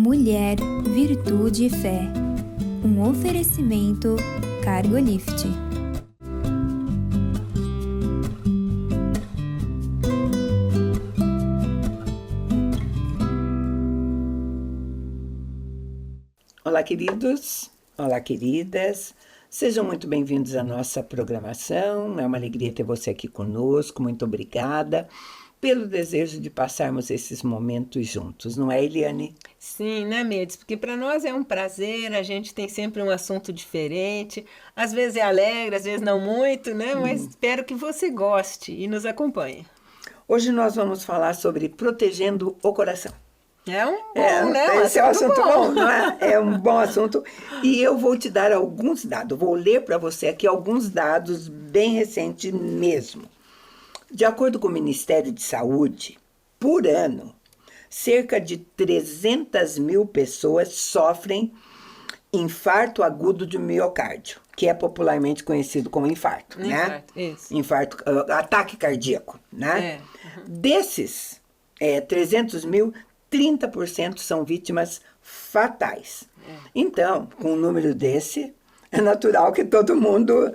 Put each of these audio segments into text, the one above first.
Mulher, Virtude e Fé. Um oferecimento Cargolift. Olá, queridos. Olá, queridas. Sejam muito bem-vindos à nossa programação. É uma alegria ter você aqui conosco. Muito obrigada pelo desejo de passarmos esses momentos juntos, não é, Eliane? Sim, né, Mirtes? Porque para nós é um prazer, a gente tem sempre um assunto diferente, às vezes é alegre, às vezes não muito, né? Mas espero que você goste e nos acompanhe. Hoje nós vamos falar sobre protegendo o coração. É um bom, né? Esse é um assunto bom, não é? É um bom assunto. E eu vou te dar alguns dados, vou ler para você aqui alguns dados bem recentes mesmo. De acordo com o Ministério de Saúde, por ano, cerca de 300 mil pessoas sofrem infarto agudo de miocárdio, que é popularmente conhecido como infarto, né? Isso. Infarto, ataque cardíaco, né? Desses 300 mil, 30% são vítimas fatais. Então, com um número desse, é natural que todo mundo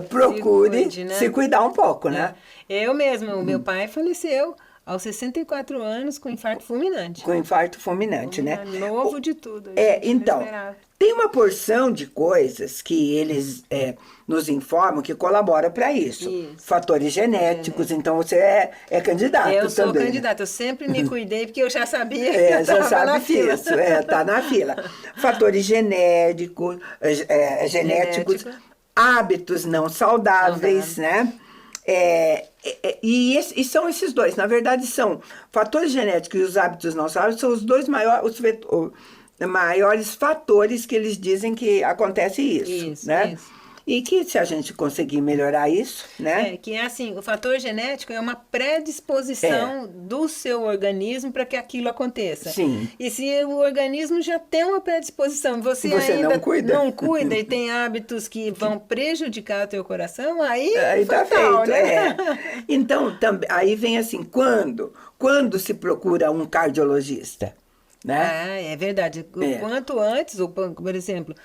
procure se cuidar um pouco, né? Eu mesmo, o meu pai faleceu aos 64 anos com infarto fulminante. Com infarto fulminante, né? Novo de tudo. Então, tem uma porção de coisas que eles nos informam que colabora para isso. Fatores genéticos, então você é candidato também. Eu sou candidata, eu sempre me cuidei porque eu já sabia que eu já estava sabe na fila. Isso, tá na fila. Fatores genéticos, hábitos não saudáveis, né? E são esses dois. Na verdade, são fatores genéticos e os hábitos não saudáveis são os dois maiores fatores que eles dizem que acontece isso, né? E que se a gente conseguir melhorar isso, né? Que é assim, o fator genético é uma predisposição do seu organismo para que aquilo aconteça. Sim. E se o organismo já tem uma predisposição, você ainda não cuida e tem hábitos que vão prejudicar o teu coração, aí tá fatal, feito, né? Então, aí vem assim, quando se procura um cardiologista, né? É verdade. Quanto antes, por exemplo,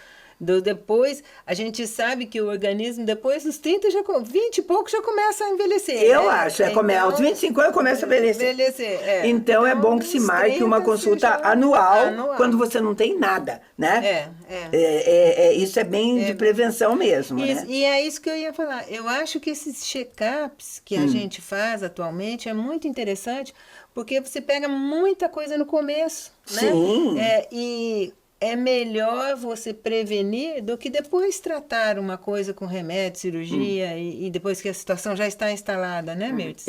depois, a gente sabe que o organismo, depois dos 30, 20 e pouco, já começa a envelhecer. Eu acho, aos 25 anos começa a envelhecer. Então é bom que se marque uma consulta anual quando você não tem nada, né? Isso é bem de prevenção mesmo, né? E é isso que eu ia falar. Eu acho que esses check-ups que a gente faz atualmente é muito interessante, porque você pega muita coisa no começo, né? Sim. E é melhor você prevenir do que depois tratar uma coisa com remédio, cirurgia, e depois que a situação já está instalada, né, Mirtes?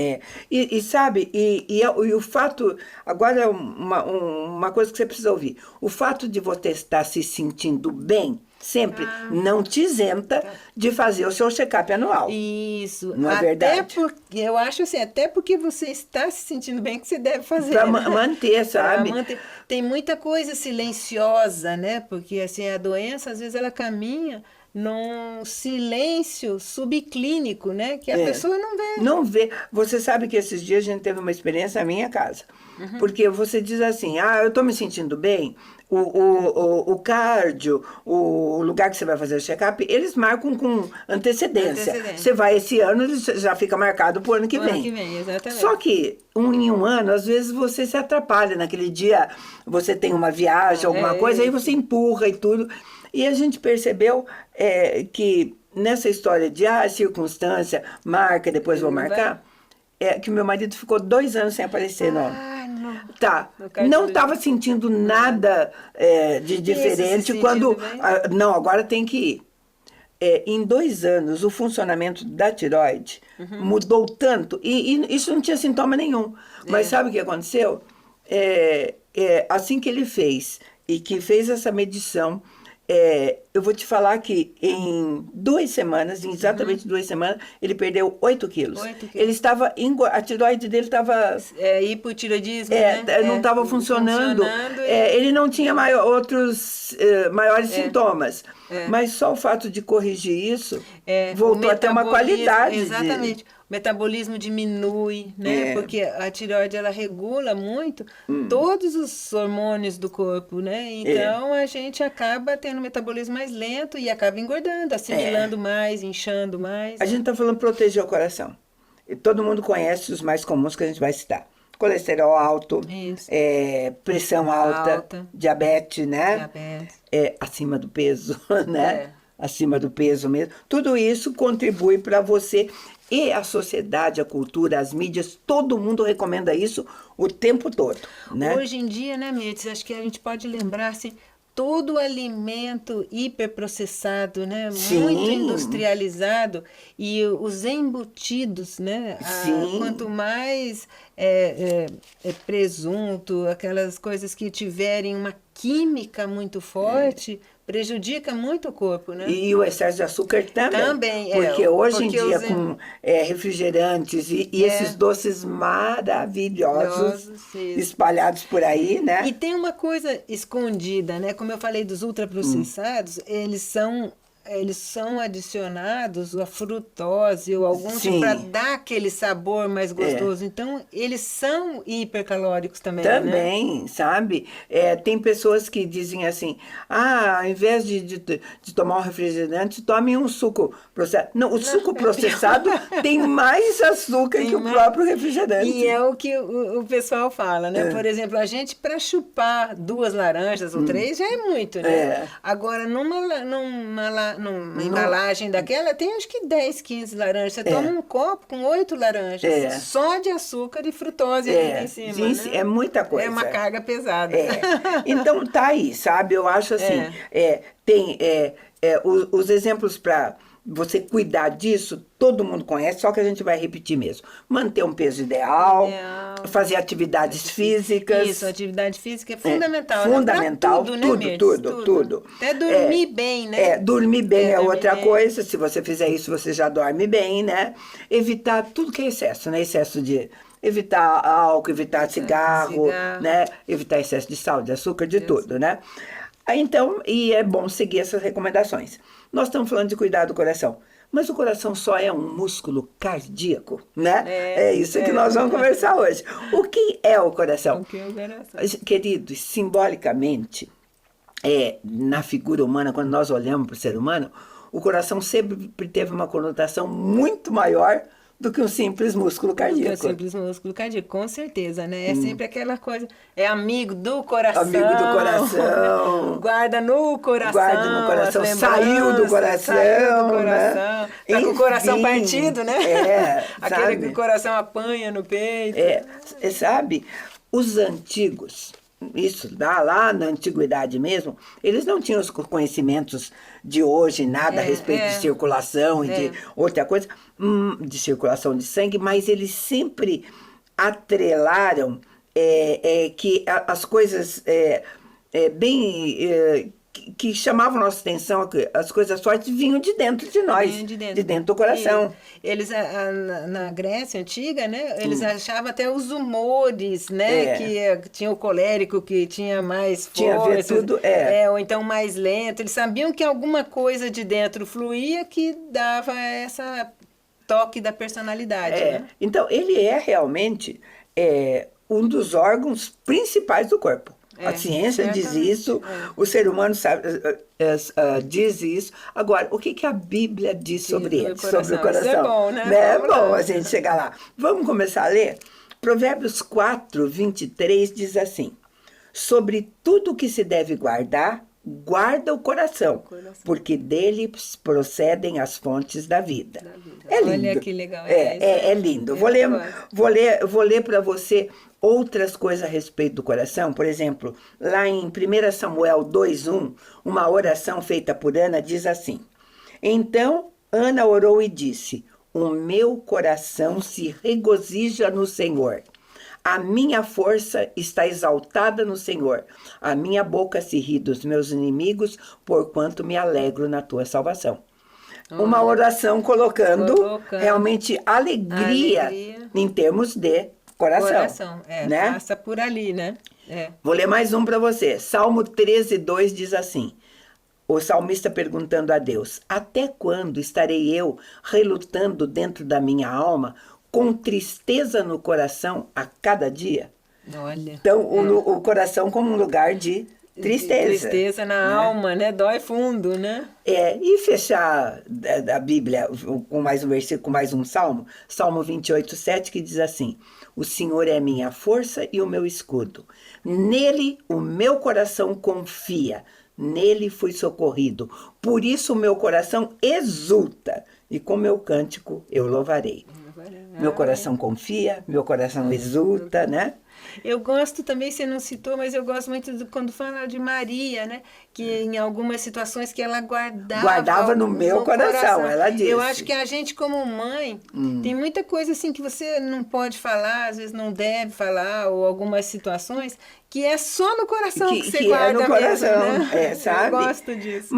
E sabe, e o fato, agora uma coisa que você precisa ouvir, o fato de você estar se sentindo bem, sempre não te isenta de fazer o seu check-up anual. Isso. Não é verdade? Eu acho assim, até porque você está se sentindo bem que você deve fazer. Para manter, sabe? Tem muita coisa silenciosa, né? Porque assim, a doença, às vezes, ela caminha num silêncio subclínico, né? Que a pessoa não vê. Não vê. Você sabe que esses dias a gente teve uma experiência na minha casa. Porque você diz assim, eu estou me sentindo bem, o cardio, o lugar que você vai fazer o check-up, eles marcam com antecedência. Você vai esse ano, ele já fica marcado para o ano que vem. Ano que vem, exatamente. Só que em um ano, às vezes você se atrapalha. Naquele dia você tem uma viagem, alguma coisa, aí você empurra e tudo. E a gente percebeu que nessa história de circunstância, marca, depois vou marcar, que meu marido ficou 2 anos sem aparecer, não. Não estava sentindo nada de diferente quando... não, agora tem que ir. Em 2 anos, o funcionamento da tireoide mudou tanto, e isso não tinha sintoma nenhum. Mas sabe o que aconteceu? Assim que ele fez, e que fez essa medição, eu vou te falar que em 2 semanas, em exatamente 2 semanas, ele perdeu 8 quilos. Ele estava, a tireoide dele estava... hipotireoidismo, né? Não estava funcionando. Ele não tinha outros maiores sintomas. Mas só o fato de corrigir isso... voltou a ter uma qualidade. Exatamente. O metabolismo diminui, né? Porque a tireoide, ela regula muito todos os hormônios do corpo, né? Então, a gente acaba tendo um metabolismo mais lento e acaba engordando, assimilando mais, inchando mais. A gente está falando proteger o coração. E todo mundo conhece os mais comuns que a gente vai citar. Colesterol alto, pressão alta, diabetes, né? Acima do peso, né? Acima do peso mesmo. Tudo isso contribui para você. E a sociedade, a cultura, as mídias, todo mundo recomenda isso o tempo todo, né? Hoje em dia, né, Mirtz, acho que a gente pode lembrar, assim, todo alimento hiperprocessado, né? Sim. Muito industrializado, e os embutidos, né? Quanto mais presunto, aquelas coisas que tiverem uma química muito forte, prejudica muito o corpo, né? E o excesso de açúcar também. Também, porque hoje em dia, com refrigerantes e esses doces maravilhosos espalhados por aí, né? E tem uma coisa escondida, né? Como eu falei dos ultraprocessados, eles são adicionados a frutose ou algum tipo para dar aquele sabor mais gostoso. Então, eles são hipercalóricos também, também, né? Sabe? Tem pessoas que dizem assim, ao invés de tomar um refrigerante, tome um suco processado. Não, o suco processado tem mais açúcar que o próprio refrigerante. E é o que o pessoal fala, né? Por exemplo, a gente, para chupar 2 laranjas ou 3, já é muito, né? Agora, numa embalagem daquela, tem acho que 10, 15 laranjas. Você toma um copo com 8 laranjas, só de açúcar e frutose ali em cima. Sim, né? É muita coisa. É uma carga pesada. Então, tá aí, sabe? Eu acho assim, tem os exemplos para você cuidar disso, todo mundo conhece, só que a gente vai repetir mesmo. Manter um peso ideal, fazer atividades físicas. Isso, atividade física é fundamental. Fundamental, né? Tudo. Até dormir bem, né? Dormir bem é outra coisa. Se você fizer isso, você já dorme bem, né? Evitar tudo que é excesso, né? Excesso de... Evitar álcool, evitar cigarro, né? Evitar excesso de sal, de açúcar, de tudo, né? Então, e é bom seguir essas recomendações. Nós estamos falando de cuidar do coração, mas o coração só é um músculo cardíaco, né? É isso que nós vamos conversar hoje. O que é o coração? O que é o coração? Queridos, simbolicamente, na figura humana, quando nós olhamos para o ser humano, o coração sempre teve uma conotação muito maior do que um simples músculo cardíaco. Do que um simples músculo cardíaco, com certeza, né? É sempre aquela coisa, é amigo do coração. Amigo do coração. Guarda no coração. Guarda no coração, saiu do coração. Né? Tá com o coração partido, né? Aquele sabe? que o coração apanha no peito. Sabe, os antigos... Isso, lá na antiguidade mesmo, eles não tinham os conhecimentos de hoje, nada a respeito de circulação e de outra coisa, de circulação de sangue, mas eles sempre atrelaram que as coisas que chamavam nossa atenção, as coisas fortes vinham de dentro de nós, de dentro do coração. E eles, na Grécia Antiga, né, eles achavam até os humores, né, que tinha o colérico, que tinha mais força. Tinha a ver tudo, ou então mais lento. Eles sabiam que alguma coisa de dentro fluía que dava essa toque da personalidade. Né? Então, ele é realmente um dos órgãos principais do corpo. A ciência diz isso, o ser humano diz isso. Agora, o que a Bíblia diz sobre ele, sobre o coração? Isso é bom, né? É bom a gente chegar lá. Vamos começar a ler? Provérbios 4, 23 diz assim: sobre tudo que se deve guardar, guarda o coração, porque dele procedem as fontes da vida. É lindo. Olha que legal. É lindo. Vou ler para você outras coisas a respeito do coração. Por exemplo, lá em 1 Samuel 2:1, uma oração feita por Ana diz assim: então Ana orou e disse: o meu coração se regozija no Senhor. A minha força está exaltada no Senhor. A minha boca se ri dos meus inimigos, porquanto me alegro na tua salvação. Uma oração colocando realmente alegria em termos de coração. Né? Passa por ali, né? Vou ler mais um para você. Salmo 13:2 diz assim: o salmista perguntando a Deus: até quando estarei eu relutando dentro da minha alma, com tristeza no coração a cada dia? Olha. Então, o coração como um lugar de tristeza. Tristeza na alma, né? Dói fundo, né? E fechar a Bíblia com mais um versículo, com mais um salmo, Salmo 28:7, que diz assim: o Senhor é minha força e o meu escudo. Nele o meu coração confia. Nele fui socorrido. Por isso o meu coração exulta. E com meu cântico eu louvarei. Meu coração confia, meu coração exulta, né? Eu gosto também, você não citou, mas eu gosto muito quando fala de Maria, né? Que em algumas situações que ela guardava no meu coração, ela disse. Eu acho que a gente, como mãe, tem muita coisa assim que você não pode falar, às vezes não deve falar, ou algumas situações que é só no coração que você guarda. É no coração, mesmo, né? Sabe? Eu gosto disso.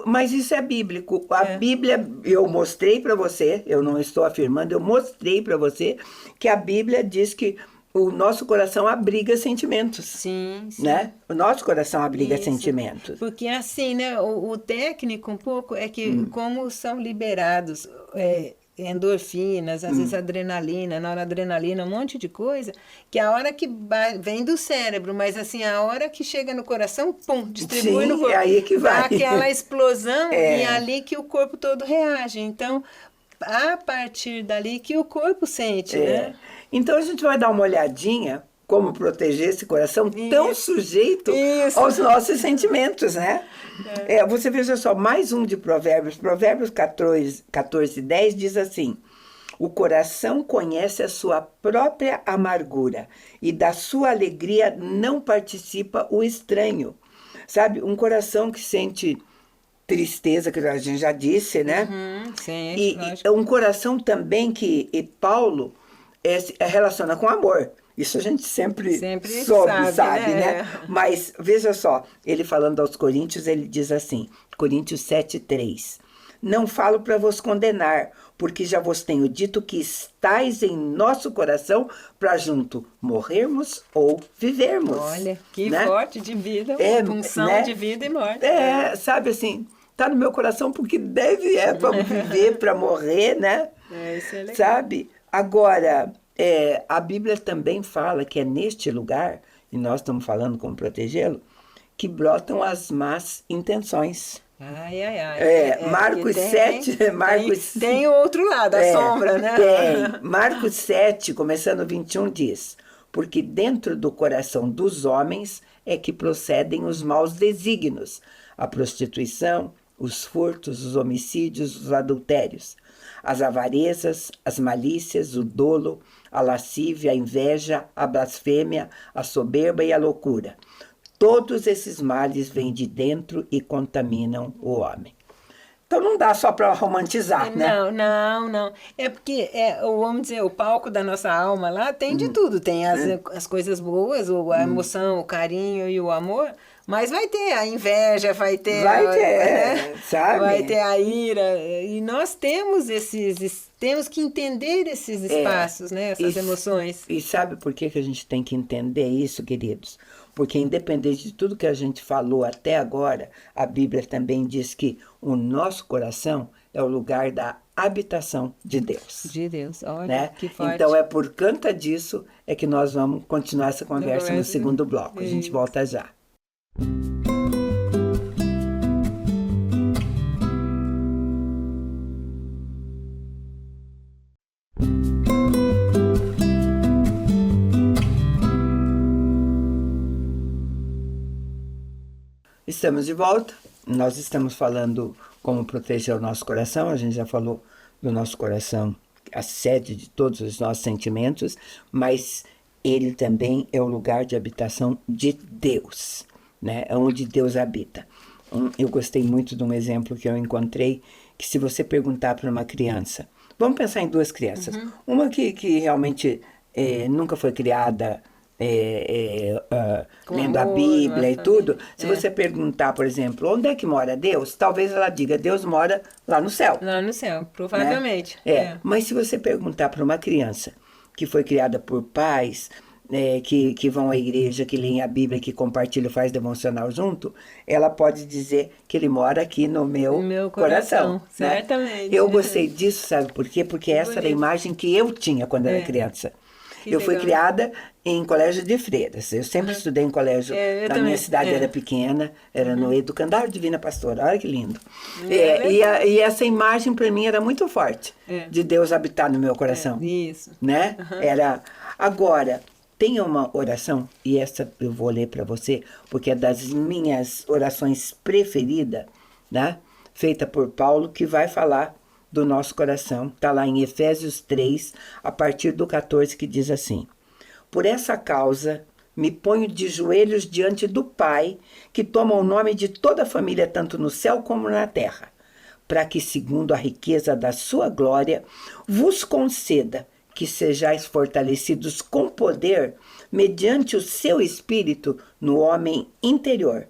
Mas isso é bíblico. A Bíblia, eu mostrei para você, eu não estou afirmando, eu mostrei para você que a Bíblia diz que o nosso coração abriga sentimentos. Sim, sim. Né? O nosso coração abriga sentimentos. Porque assim, né, o técnico um pouco é que como são liberados endorfinas, às vezes adrenalina, noradrenalina, um monte de coisa, que a hora que vem do cérebro, mas assim, a hora que chega no coração, pum, distribui no corpo. É aí que vai. Dá aquela explosão e é ali que o corpo todo reage. Então, a partir dali que o corpo sente, né? Então a gente vai dar uma olhadinha como proteger esse coração tão sujeito aos nossos sentimentos, né? Você veja só, mais um de Provérbios. Provérbios 14:10 diz assim: o coração conhece a sua própria amargura e da sua alegria não participa o estranho. Sabe, um coração que sente tristeza, que a gente já disse, né? Sim, e um coração também que Paulo relaciona com amor. Isso a gente sempre sabe, né? Mas veja só, ele falando aos Coríntios, ele diz assim, Coríntios 7:3: não falo para vos condenar, porque já vos tenho dito que estáis em nosso coração para junto morrermos ou vivermos. Olha, que né? Forte de vida, função, né? De vida e morte. Sabe assim, tá no meu coração porque para viver, para morrer, né? Isso é legal. Sabe? Agora, a Bíblia também fala que é neste lugar, e nós estamos falando como protegê-lo, que brotam as más intenções. Marcos 7... Tem o outro lado, a sombra, né? Tem. Marcos 7, começando 21, diz: porque dentro do coração dos homens é que procedem os maus desígnios, a prostituição, os furtos, os homicídios, os adultérios, as avarezas, as malícias, o dolo, a lascívia, a inveja, a blasfêmia, a soberba e a loucura. Todos esses males vêm de dentro e contaminam o homem. Então não dá só para romantizar, né? Não. É porque, vamos dizer, o palco da nossa alma lá tem de tudo. Tem as coisas boas, a emoção, o carinho e o amor. Mas vai ter a inveja, vai ter, sabe? Vai ter a ira. E nós temos temos que entender esses espaços, né? Essas emoções. E sabe por que a gente tem que entender isso, queridos? Porque independente de tudo que a gente falou até agora, a Bíblia também diz que o nosso coração é o lugar da habitação de Deus. De Deus, olha, né? Que forte. Então por conta disso que nós vamos continuar essa conversa no segundo bloco. A gente volta já. Estamos de volta. Nós estamos falando como proteger o nosso coração. A gente já falou do nosso coração, a sede de todos os nossos sentimentos, mas ele também é o lugar de habitação de Deus, né? É onde Deus habita. Eu gostei muito de um exemplo que eu encontrei, que se você perguntar para uma criança, vamos pensar em duas crianças, uma que realmente nunca foi criada lendo a Bíblia e tudo, se você perguntar, por exemplo, onde é que mora Deus, talvez ela diga, Deus mora lá no céu. Lá no céu, provavelmente. Né? Mas se você perguntar para uma criança que foi criada por pais que vão à igreja, que leem a Bíblia, que compartilham, faz devocional junto, ela pode dizer que ele mora aqui no meu coração, né? Certamente. Eu gostei disso, sabe por quê? Porque essa era a imagem que eu tinha quando era criança. Eu fui criada em colégio de freiras. Eu sempre estudei em colégio. A minha cidade era pequena, era no Educandário Divina Pastora. Olha que lindo. E essa imagem para mim era muito forte, de Deus habitar no meu coração. Isso. Né? Agora, tem uma oração, e essa eu vou ler para você, porque é das minhas orações preferidas, né? Feita por Paulo, que vai falar do nosso coração. Está lá em Efésios 3, a partir do 14, que diz assim: por essa causa me ponho de joelhos diante do Pai, que toma o nome de toda a família, tanto no céu como na terra, para que, segundo a riqueza da sua glória, vos conceda que sejais fortalecidos com poder, mediante o seu Espírito, no homem interior.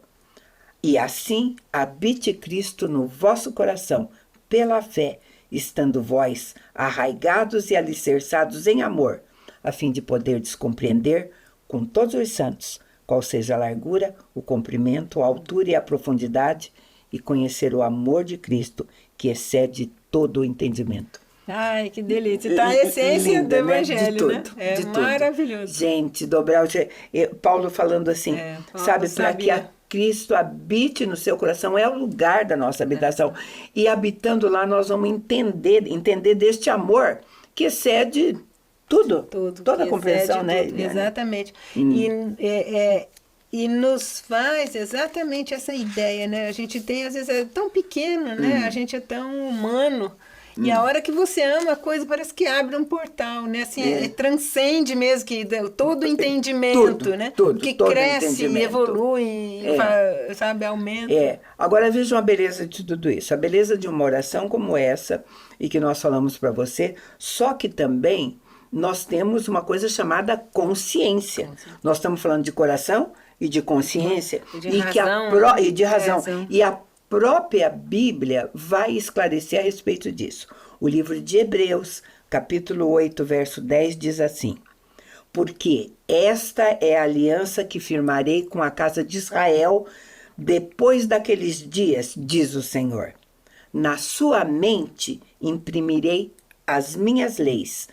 E assim habite Cristo no vosso coração, pela fé, estando vós arraigados e alicerçados em amor, a fim de poderdes compreender com todos os santos qual seja a largura, o comprimento, a altura e a profundidade, e conhecer o amor de Cristo, que excede todo o entendimento. Ai, que delícia. Está a essência Linda, do Evangelho, de tudo, né? É de maravilhoso. Tudo. Gente, dobrar o... Paulo falando assim, sabe, para que Cristo habite no seu coração, é o lugar da nossa habitação. E habitando lá, nós vamos entender deste amor que excede tudo, toda a compreensão, né? Tudo. Exatamente. E nos faz exatamente essa ideia, né? A gente tem, às vezes, é tão pequeno, né? A gente é tão humano. E a hora que você ama a coisa, parece que abre um portal, né? Assim, transcende mesmo que todo entendimento, né? Que cresce, evolui, sabe, aumenta. Agora veja uma beleza de tudo isso. A beleza de uma oração como essa, e que nós falamos para você, só que também nós temos uma coisa chamada consciência. Nós estamos falando de coração e de consciência. E de razão. E a própria Bíblia vai esclarecer a respeito disso. O livro de Hebreus, capítulo 8, verso 10, diz assim: porque esta é a aliança que firmarei com a casa de Israel depois daqueles dias, diz o Senhor. Na sua mente imprimirei as minhas leis,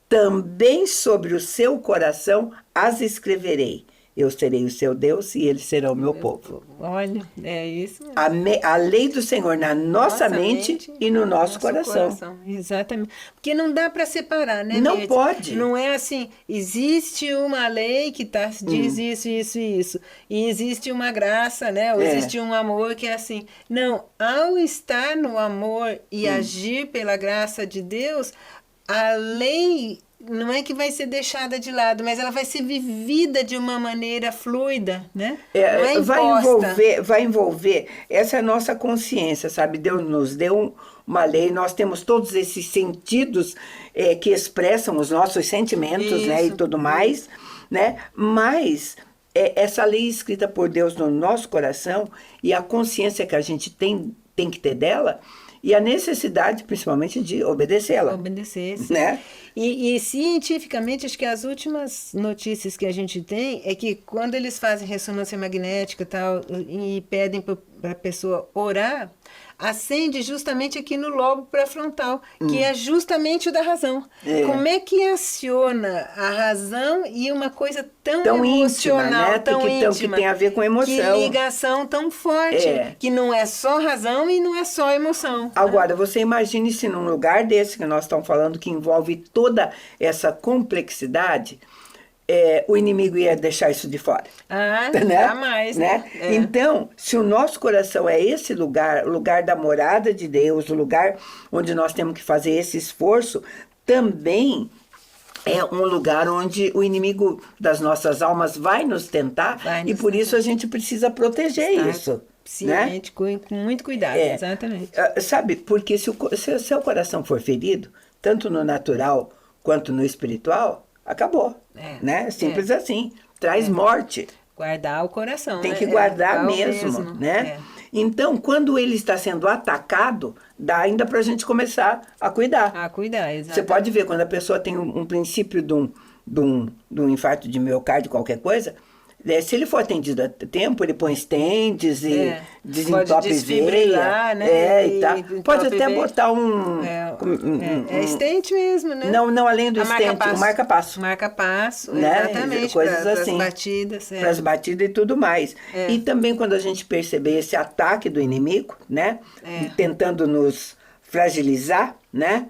também sobre o seu coração as escreverei. Eu serei o seu Deus e ele será o meu povo. Olha, é isso mesmo. A lei do Senhor na nossa mente e no nosso coração. Exatamente. Porque não dá para separar, né? Não pode. Não é assim, existe uma lei que diz isso, isso e isso. E existe uma graça, né? Ou existe um amor que é assim. Não, ao estar no amor e agir pela graça de Deus, a lei não é que vai ser deixada de lado, mas ela vai ser vivida de uma maneira fluida, né? Vai envolver, essa é a nossa consciência, sabe? Deus nos deu uma lei, nós temos todos esses sentidos que expressam os nossos sentimentos, né? E tudo mais, né? Mas essa lei escrita por Deus no nosso coração e a consciência que a gente tem que ter dela, e a necessidade, principalmente, de obedecê-la. Obedecer, sim. Né? E cientificamente, acho que as últimas notícias que a gente tem é que quando eles fazem ressonância magnética e pedem para a pessoa orar, acende justamente aqui no lobo pré-frontal, que é justamente o da razão. Como é que aciona a razão e uma coisa tão emocional, íntima, né? Que tem a ver com emoção. Que ligação tão forte, que não é só razão e não é só emoção. Agora, você imagine se num lugar desse que nós estamos falando, que envolve toda essa complexidade, o inimigo ia deixar isso de fora. Né? Jamais. Né? Então, se o nosso coração é esse lugar, o lugar da morada de Deus, o lugar onde nós temos que fazer esse esforço, também é um lugar onde o inimigo das nossas almas vai nos tentar, e por isso a gente precisa proteger isso. Né? Com muito cuidado, exatamente. Sabe, porque se o seu coração for ferido, tanto no natural quanto no espiritual, acabou, né? Simples assim. Traz morte. Guardar o coração. Tem que guardar mesmo, né? Então, quando ele está sendo atacado, dá ainda para a gente começar a cuidar. A cuidar, exatamente. Você pode ver, quando a pessoa tem um princípio de um infarto de miocárdio, qualquer coisa, se ele for atendido a tempo, ele põe stents e desentope veia, né? E tal. Pode até veia. botar É stent mesmo, né? Não, além do stent, o marca-passo. Marca-passo, né? exatamente, Coisas para assim, as batidas. Para as batidas e tudo mais. E também quando a gente perceber esse ataque do inimigo, né? Tentando nos fragilizar, né?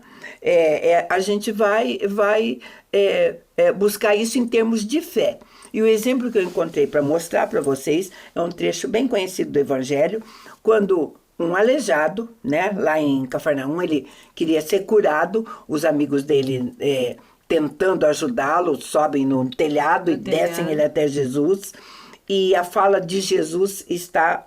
A gente vai buscar isso em termos de fé. E o exemplo que eu encontrei para mostrar para vocês é um trecho bem conhecido do Evangelho, quando um aleijado, né, lá em Cafarnaum, ele queria ser curado, os amigos dele tentando ajudá-lo, sobem no telhado e descem ele até Jesus. E a fala de Jesus está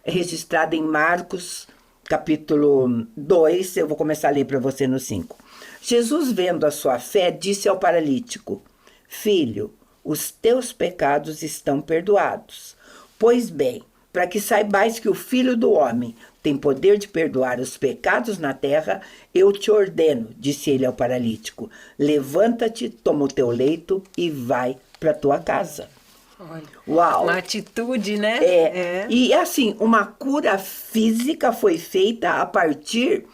registrada em Marcos, capítulo 2, eu vou começar a ler para você no 5. Jesus, vendo a sua fé, disse ao paralítico: Filho, os teus pecados estão perdoados. Pois bem, para que saibais que o Filho do Homem tem poder de perdoar os pecados na terra, eu te ordeno, disse ele ao paralítico, levanta-te, toma o teu leito e vai para tua casa. Olha, uau! Uma atitude, né? E assim, uma cura física foi feita a partir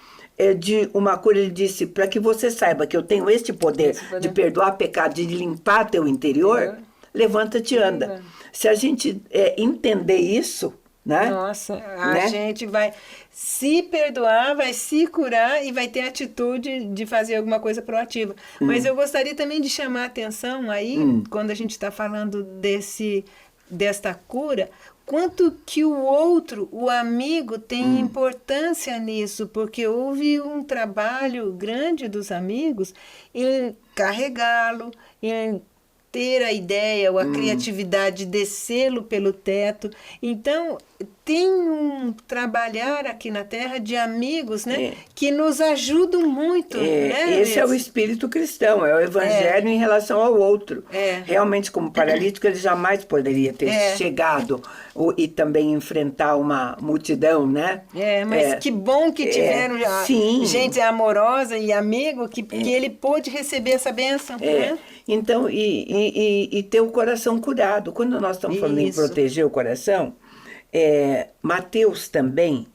de uma cura. Ele disse, para que você saiba que eu tenho este poder de perdoar pecado, de limpar teu interior, levanta-te e anda. Se a gente entender isso, né? Nossa, a gente vai se perdoar, vai se curar e vai ter atitude de fazer alguma coisa proativa. Mas eu gostaria também de chamar a atenção aí, quando a gente está falando desta cura, quanto que o outro, o amigo, tem importância nisso, porque houve um trabalho grande dos amigos em carregá-lo, em ter a ideia ou a criatividade de descê-lo pelo teto. Então, tem um trabalhar aqui na Terra de amigos, né, que nos ajudam muito. Né, esse é o espírito cristão, é o evangelho em relação ao outro. Realmente, como paralítico, ele jamais poderia ter chegado e também enfrentar uma multidão, né? Mas que bom que tiveram gente amorosa e amigo que ele pôde receber essa bênção. Né? Então, e ter o coração curado. Quando nós estamos falando em proteger o coração, Mateus também,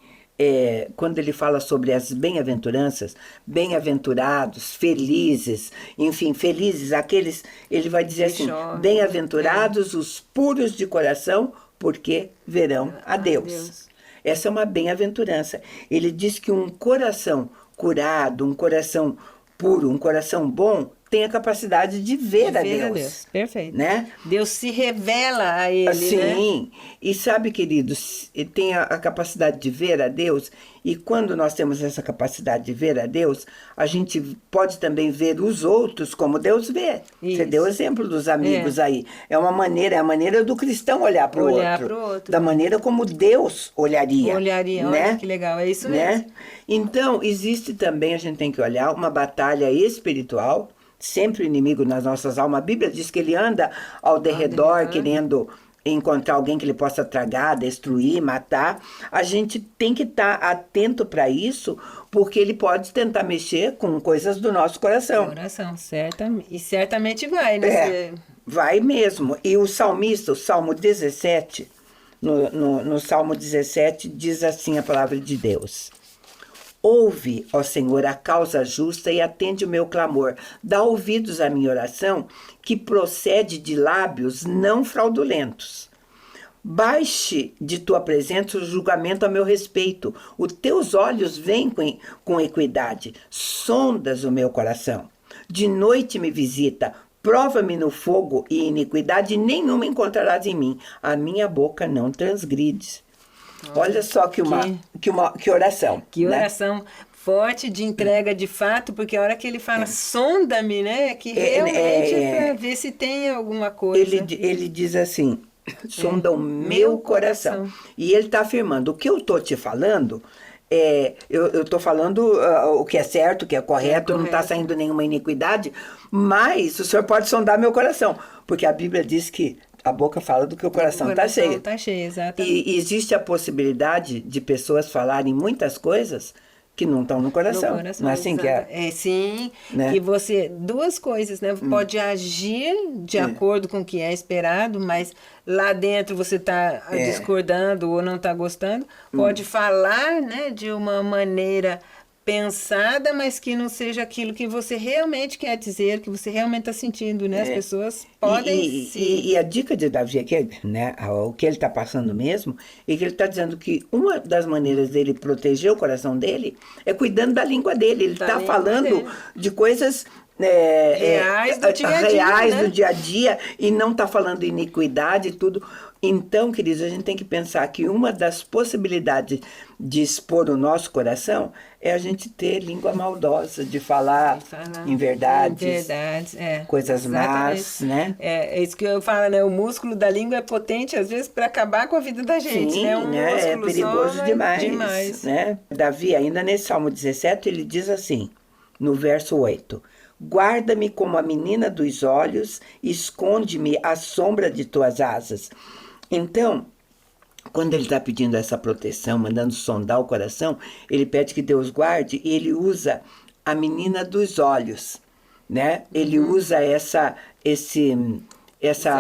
quando ele fala sobre as bem-aventuranças, bem-aventurados, felizes, enfim, felizes aqueles, ele vai dizer assim, bem-aventurados os puros de coração, porque verão a Deus. Essa é uma bem-aventurança. Ele diz que um coração curado, um coração puro, um coração bom, tem a capacidade de ver a Deus. Perfeito. Né? Deus se revela a ele. Sim. Né? E sabe, queridos, tem a capacidade de ver a Deus. E quando nós temos essa capacidade de ver a Deus, a gente pode também ver os outros como Deus vê. Você deu o exemplo dos amigos aí. É a maneira do cristão olhar para o outro. Da maneira como Deus olharia. Né? Olha que legal, é isso mesmo. Né? Então, existe também, a gente tem que olhar, uma batalha espiritual. Sempre o inimigo nas nossas almas. A Bíblia diz que ele anda ao derredor, querendo encontrar alguém que ele possa tragar, destruir, matar. A gente tem que estar atento para isso, porque ele pode tentar mexer com coisas do nosso coração. Certamente. E certamente vai, né? Vai mesmo. E o salmista, o Salmo 17, no Salmo 17, diz assim a palavra de Deus: Ouve, ó Senhor, a causa justa e atende o meu clamor. Dá ouvidos à minha oração, que procede de lábios não fraudulentos. Baixe de tua presença o julgamento a meu respeito. Os teus olhos veem com equidade. Sondas o meu coração. De noite me visita. Prova-me no fogo e iniquidade nenhuma encontrarás em mim. A minha boca não transgride. Olha só que oração. Que oração forte de entrega de fato, porque a hora que ele fala sonda-me, né? Que realmente é para ver se tem alguma coisa. Ele diz assim, sonda o meu coração. E ele está afirmando, o que eu estou te falando, eu estou falando o que é certo, o que é correto, não está saindo nenhuma iniquidade, mas o senhor pode sondar meu coração, porque a Bíblia diz que a boca fala do que o coração está cheio. Está cheio, exatamente. E existe a possibilidade de pessoas falarem muitas coisas que não estão no coração. Não é assim que é? Sim, né? que você... Duas coisas, né? Pode agir de acordo com o que é esperado, mas lá dentro você está discordando ou não está gostando. Pode falar, né, de uma maneira pensada, mas que não seja aquilo que você realmente quer dizer, que você realmente está sentindo, né? As pessoas podem e a dica de Davi aqui, né, o que ele está passando mesmo, é que ele está dizendo que uma das maneiras dele proteger o coração dele é cuidando da língua dele. Ele está falando de coisas reais do dia a dia, reais né? do dia a dia, e não está falando iniquidade e tudo. Então, queridos, a gente tem que pensar que uma das possibilidades de expor o nosso coração é a gente ter língua maldosa, de falar em verdades, coisas más, né? É isso que eu falo, né? O músculo da língua é potente, às vezes, para acabar com a vida da gente, sim, né? né? É perigoso demais. Né? Davi, ainda nesse Salmo 17, ele diz assim, no verso 8... Guarda-me como a menina dos olhos, esconde-me à sombra de tuas asas. Então, quando ele está pedindo essa proteção, mandando sondar o coração, ele pede que Deus guarde e ele usa a menina dos olhos, né? Ele usa essa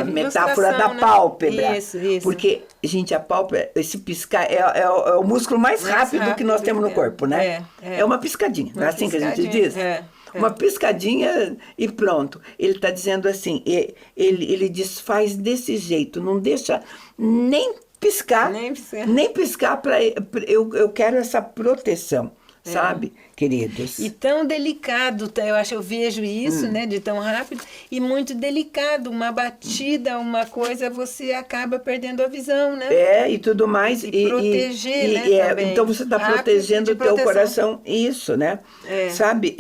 metáfora da pálpebra. Isso. Porque, gente, a pálpebra, esse piscar é o músculo mais rápido que nós temos no corpo, né? É uma piscadinha, não é assim que a gente diz? Uma piscadinha e pronto. Ele está dizendo assim, ele desfaz desse jeito, não deixa nem piscar, eu quero essa proteção. Sabe, queridos? E tão delicado, eu vejo isso, né, de tão rápido, e muito delicado, uma batida, uma coisa, você acaba perdendo a visão, né? E tudo mais. E proteger, né, também. Então você está protegendo o teu coração, isso, né? Sabe,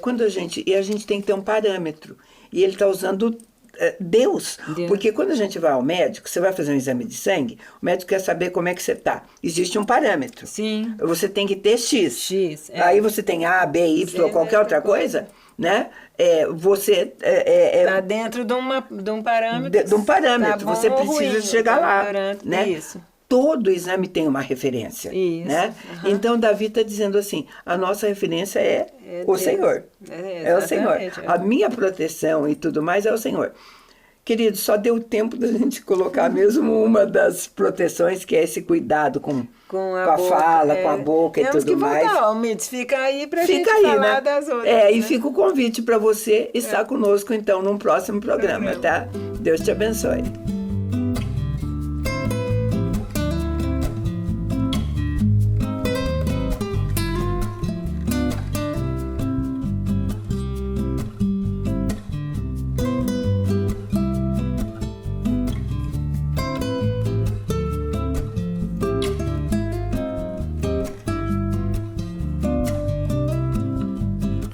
quando a gente tem que ter um parâmetro, e ele está usando Deus. Porque quando a gente vai ao médico, você vai fazer um exame de sangue, o médico quer saber como é que você está. Existe um parâmetro. Sim. Você tem que ter X. Aí você tem A, B, Y, qualquer outra coisa, né? Você... Está dentro de um parâmetro. De um parâmetro. Tá você precisa chegar lá. Né? Isso. Todo exame tem uma referência. Isso. Né? Então, Davi está dizendo assim, a nossa referência é o Deus. Senhor. É o Senhor. A minha proteção e tudo mais é o Senhor. Querido, só deu tempo da gente colocar mesmo uma das proteções, que é esse cuidado com a fala, com a boca e tudo mais. Temos que voltar, Mites, fica aí pra gente falar, né, das outras. E fica o convite para você estar conosco, então, num próximo programa, tá? Deus te abençoe.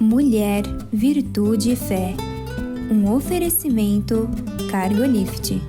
Mulher, Virtude e Fé. Um oferecimento Cargolift.